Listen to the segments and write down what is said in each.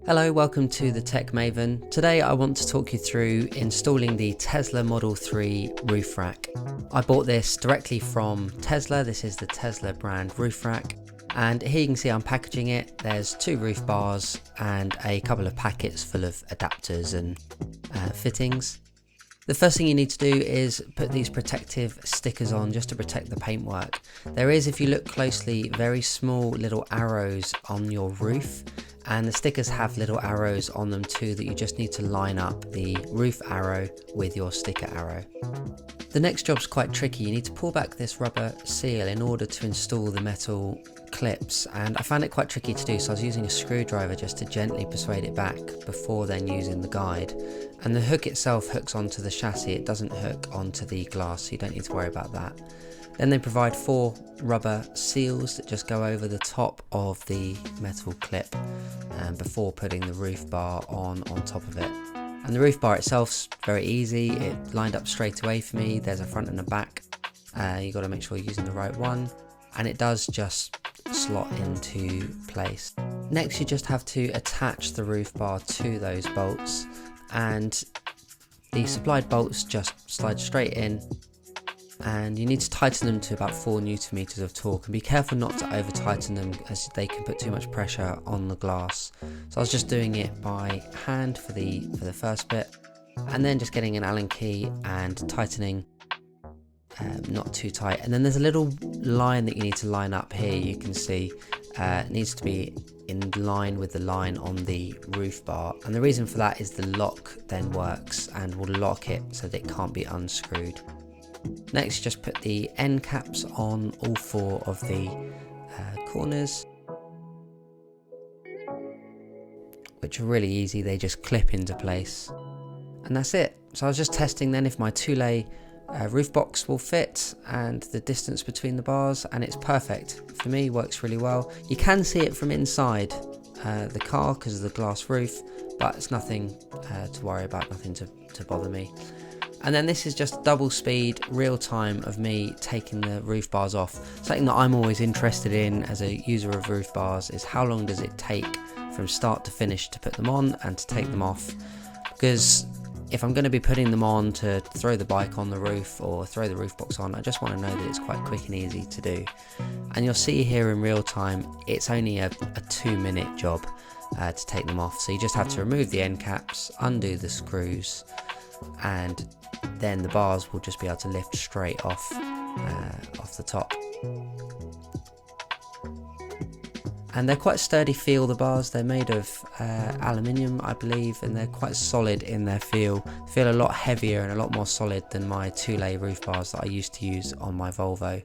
Hello, welcome to the Tech Maven. Today I want to talk you through installing the Tesla Model 3 roof rack. I bought this directly from Tesla. This is the Tesla brand roof rack. And here you can see I'm packaging it. There's 2 roof bars and a couple of packets full of adapters and fittings. The first thing you need to do is put these protective stickers on just to protect the paintwork. There is, if you look closely, very small little arrows on your roof, and the stickers have little arrows on them too that you just need to line up the roof arrow with your sticker arrow. The next job's quite tricky. You need to pull back this rubber seal in order to install the metal clips, and I found it quite tricky to do, so I was using a screwdriver just to gently persuade it back before then using the guide. And the hook itself hooks onto the chassis, it doesn't hook onto the glass, so you don't need to worry about that. Then they provide 4 rubber seals that just go over the top of the metal clip before putting the roof bar on top of it. And the roof bar itself's very easy, it lined up straight away for me. There's a front and a back, you got to make sure you're using the right one, and it does just slot into place. Next you just have to attach the roof bar to those bolts, and the supplied bolts just slide straight in, and you need to tighten them to about 4 Newton meters of torque, and be careful not to over tighten them as they can put too much pressure on the glass. So I was just doing it by hand for the first bit, and then just getting an Allen key and tightening, not too tight. And then there's a little line that you need to line up here. You can see it needs to be in line with the line on the roof bar, and the reason for that is the lock then works and will lock it so that it can't be unscrewed. Next, just put the end caps on all 4 of the corners, which are really easy, they just clip into place, and that's it. So I was just testing then if my 2-lay roof box will fit and the distance between the bars, and it's perfect. For me, works really well. You can see it from inside the car because of the glass roof, but it's nothing to worry about, nothing to bother me. And then this is just double speed, real time of me taking the roof bars off. Something that I'm always interested in as a user of roof bars is how long does it take from start to finish to put them on and to take them off. Because if I'm going to be putting them on to throw the bike on the roof or throw the roof box on, I just want to know that it's quite quick and easy to do. And you'll see here in real time, it's only a 2-minute job to take them off. So you just have to remove the end caps, undo the screws, and then the bars will just be able to lift straight off the top. And they're quite sturdy feel, the bars. They're made of aluminium, I believe, and they're quite solid in their feel a lot heavier and a lot more solid than my 2-lay roof bars that I used to use on my Volvo.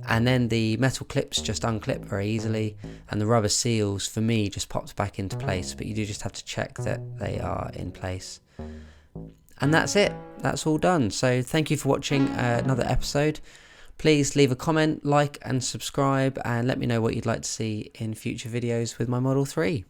And then the metal clips just unclip very easily, and the rubber seals for me just popped back into place, but you do just have to check that they are in place. And that's it, that's all done. So thank you for watching another episode. Please leave a comment, like and subscribe, and let me know what you'd like to see in future videos with my Model 3.